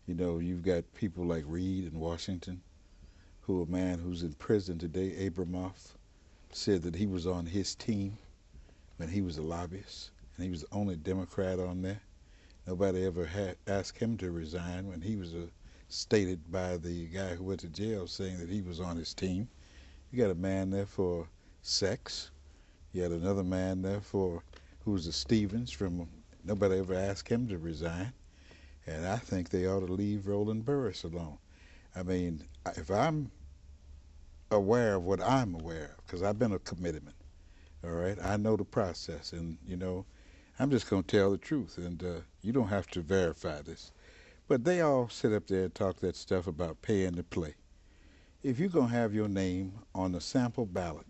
You know, you've got people like Reed in Washington, who a man who's in prison today, Abramoff, said that he was on his team when he was a lobbyist, and he was the only Democrat on there. Nobody ever had asked him to resign when he was stated by the guy who went to jail saying that he was on his team. You got a man there for sex. You had another man there for who was a Stevens from. Nobody ever asked him to resign, and I think they ought to leave Rolland Burris alone. I mean, if I'm aware of what I'm aware of, because I've been a committeeman, all right, I know the process, and you know, I'm just going to tell the truth, and you don't have to verify this. But they all sit up there and talk that stuff about paying to play. If you're going to have your name on the sample ballot,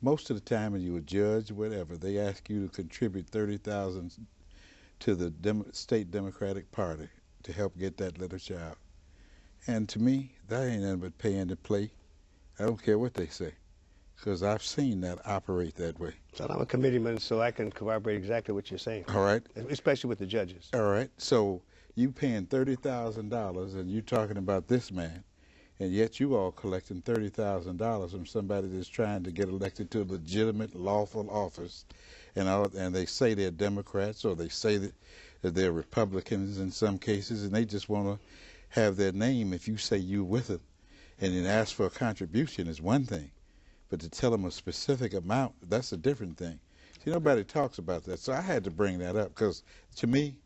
most of the time when you're a judge or whatever, they ask you to contribute $30,000 to the state Democratic Party to help get that little child. And to me, that ain't nothing but paying to play. I don't care what they say, because I've seen that operate that way. So I'm a committeeman, so I can corroborate exactly what you're saying. All right. Especially with the judges. All right. So you paying $30,000, and you talking about this man, and yet you all collecting $30,000 from somebody that's trying to get elected to a legitimate, lawful office, and they say they're Democrats, or they say that they're Republicans in some cases, and they just want to have their name. If you say you with them, and then ask for a contribution is one thing, but to tell them a specific amount, that's a different thing. See, nobody talks about that, so I had to bring that up, because to me,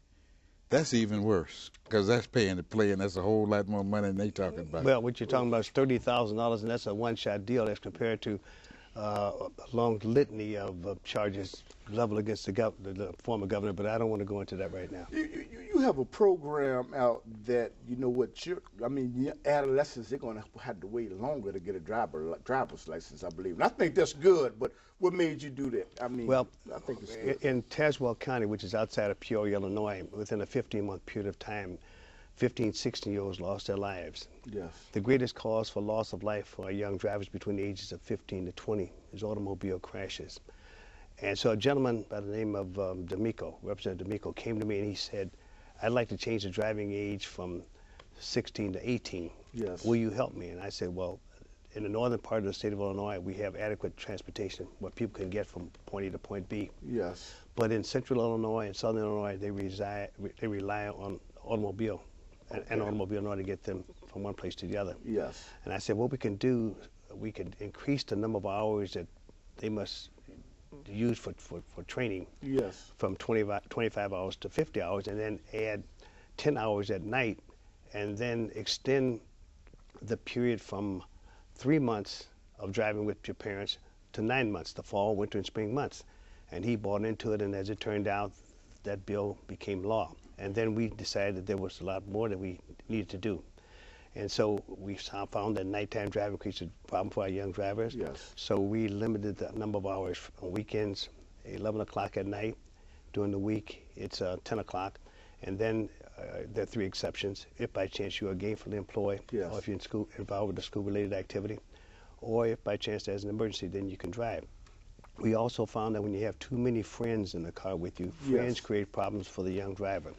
that's even worse, because that's paying to play, and that's a whole lot more money than they talking about. Well, what you're talking about is $30,000, and that's a one-shot deal as compared to a long litany of charges leveled against the former governor, but I don't want to go into that right now. You have a program out that, you know what, I mean, adolescents, they're going to have to wait longer to get a driver's license, I believe. And I think that's good, but what made you do that? I mean, well, I think it's good. In Tazewell County, which is outside of Peoria, Illinois, within a 15-month period of time, 15, 16-year-olds lost their lives. Yes. The greatest cause for loss of life for young drivers between the ages of 15 to 20 is automobile crashes. And so a gentleman by the name of D'Amico, Representative D'Amico, came to me and he said, I'd like to change the driving age from 16 to 18. Yes. Will you help me? And I said, well, in the northern part of the state of Illinois, we have adequate transportation where people can get from point A to point B. Yes. But in central Illinois and southern Illinois, they rely on automobile, an automobile in order to get them from one place to the other. Yes. And I said, what we can do, we can increase the number of hours that they must use for training. Yes. From 25 hours to 50 hours, and then add 10 hours at night, and then extend the period from 3 months of driving with your parents to 9 months, the fall, winter, and spring months. And he bought into it, and as it turned out, that bill became law. And then we decided that there was a lot more that we needed to do. And so we found that nighttime driving creates a problem for our young drivers. Yes. So we limited the number of hours on weekends, 11 o'clock at night. During the week, it's 10 o'clock. And then there are 3 exceptions. If by chance you are gainfully employed, yes, or if you're involved with a school-related activity, or if by chance there's an emergency, then you can drive. We also found that when you have too many friends in the car with you, friends, yes, create problems for the young driver.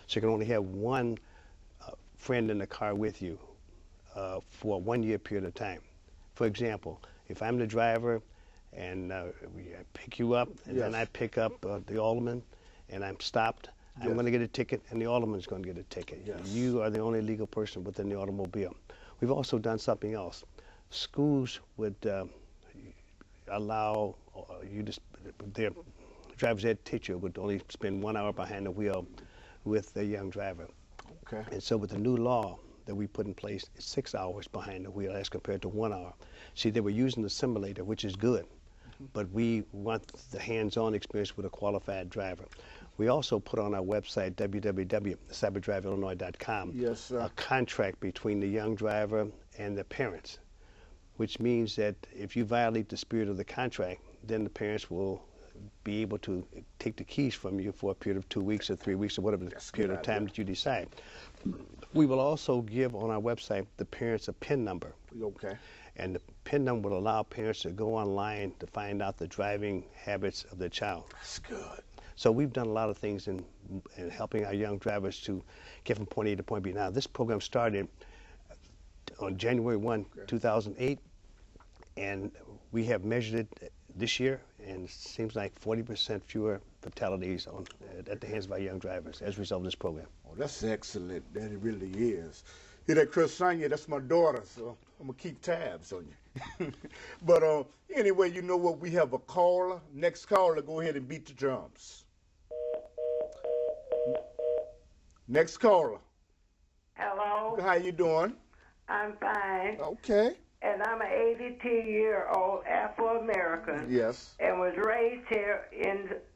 So you can only have one friend in the car with you for a 1-year period of time. For example, if I'm the driver and I pick you up, and yes, then I pick up the alderman and I'm stopped, yes, I'm going to get a ticket, and the alderman's going to get a ticket. Yes. You are the only legal person within the automobile. We've also done something else. Schools would allow you to, their driver's ed teacher would only spend 1 hour behind the wheel with the young driver. Okay. And so with the new law that we put in place, it's 6 hours behind the wheel as compared to 1 hour. See, they were using the simulator, which is good, mm-hmm, but we want the hands-on experience with a qualified driver. We also put on our website, www.cyberdriveillinois.com, yes, sir, a contract between the young driver and the parents, which means that if you violate the spirit of the contract, then the parents will be able to take the keys from you for a period of 2 weeks or 3 weeks or whatever the period of time that you decide. We will also give on our website the parents a PIN number. Okay. And the PIN number will allow parents to go online to find out the driving habits of their child. That's good. So we've done a lot of things in helping our young drivers to get from point A to point B. Now, this program started on January 1, 2008, and we have measured it this year, and it seems like 40% fewer fatalities at the hands of our young drivers as a result of this program. Oh, that's excellent. That it really is. Hear that, Chris Sonia? That's my daughter, so I'm gonna keep tabs on you. But anyway, you know what? We have a caller. Next caller, go ahead and beat the drums. Next caller. Hello, How you doing? I'm fine, Okay. and I'm an 82-year-old Afro-American Yes. and was raised here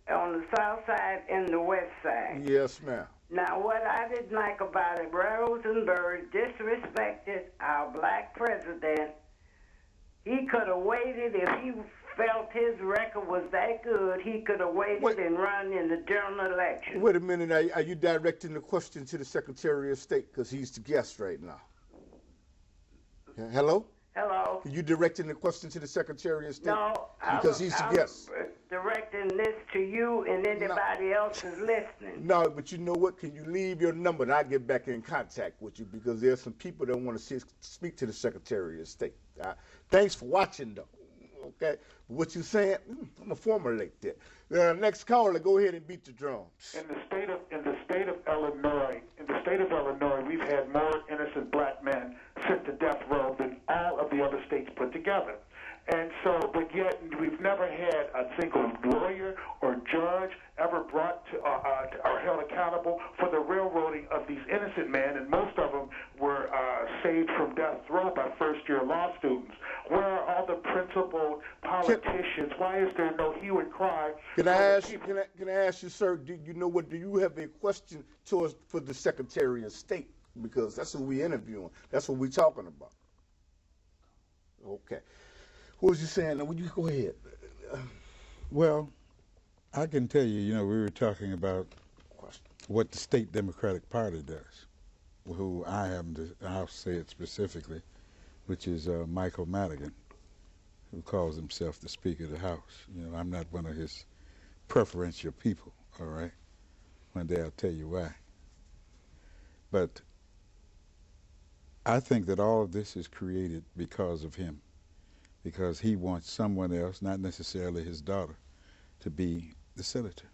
on the south side and the west side. Yes, ma'am. Now, what I didn't like about it, Rosenberg disrespected our black president. He could have waited if he felt his record was that good. He could have waited and run in the general election. Wait a minute. Are you directing the question to the Secretary of State? Because he's the guest right now. Hello? Hello? Are you directing the question to the Secretary of State? No, Because he's the guest. directing this to you and anybody else is listening. No, but you know what? Can you leave your number and I'll get back in contact with you because there's some people that want to speak to the Secretary of State. Thanks for watching, though. Okay? What you saying? I'm going to formulate that. Next caller, go ahead and beat the drums. In the state of Illinois, we've had more innocent black men sent to death row than all of the other states put together. And so, but yet we've never had a single lawyer or judge ever brought to or held accountable for the railroading of these innocent men, and most of them were saved from death row by first-year law students. Where are all the principled politicians? Why is there no hue and cry? Can I ask you, sir? Do you know what? Do you have a question to us for the Secretary of State? Because that's what we're interviewing. That's what we're talking about. Okay. What was you saying? Now, would you go ahead? Well, I can tell you, we were talking about what the state Democratic Party does, who I'll say it specifically, which is Michael Madigan, who calls himself the Speaker of the House. I'm not one of his preferential people, all right? One day I'll tell you why. But I think that all of this is created because of him, because he wants someone else, not necessarily his daughter, to be the senator.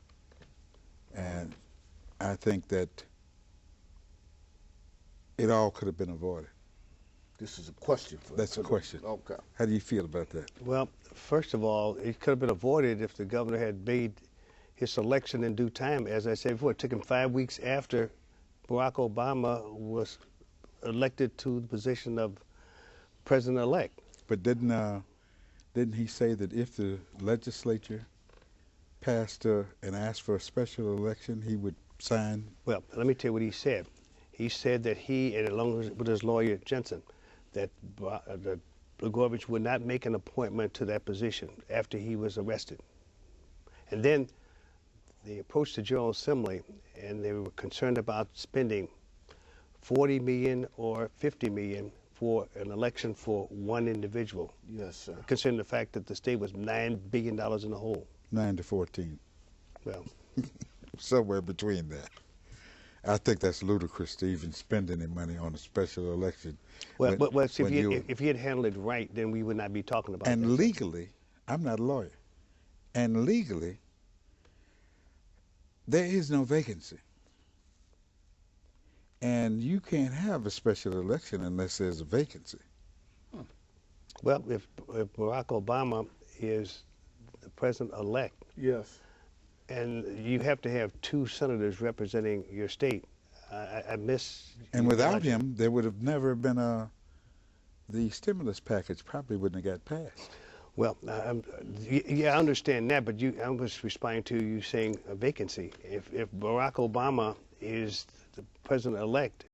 And I think that it all could have been avoided. This is a question for That's a question. Okay. How do you feel about that? Well, first of all, it could have been avoided if the governor had made his selection in due time. As I said before, it took him 5 weeks after Barack Obama was elected to the position of president-elect. But didn't he say that if the legislature passed and asked for a special election, he would sign? Well, let me tell you what he said. He said that he, and along with his lawyer Jensen, that Blagojevich would not make an appointment to that position after he was arrested. And then they approached the General Assembly, and they were concerned about spending $40 million or $50 million for an election for one individual. Yes, sir. Considering the fact that the state was $9 billion in the hole. 9 to 14. Well, somewhere between that. I think that's ludicrous to even spend any money on a special election. Well, see, if he had handled it right, then we would not be talking about that. And legally, I'm not a lawyer, and legally, there is no vacancy. And you can't have a special election unless there's a vacancy. Well, if Barack Obama is the president-elect, yes, and you have to have 2 senators representing your state, I miss. And without him, there would have never been the stimulus package probably wouldn't have got passed. Well, yeah, I understand that, but I'm just responding to you saying a vacancy. If Barack Obama is the president-elect,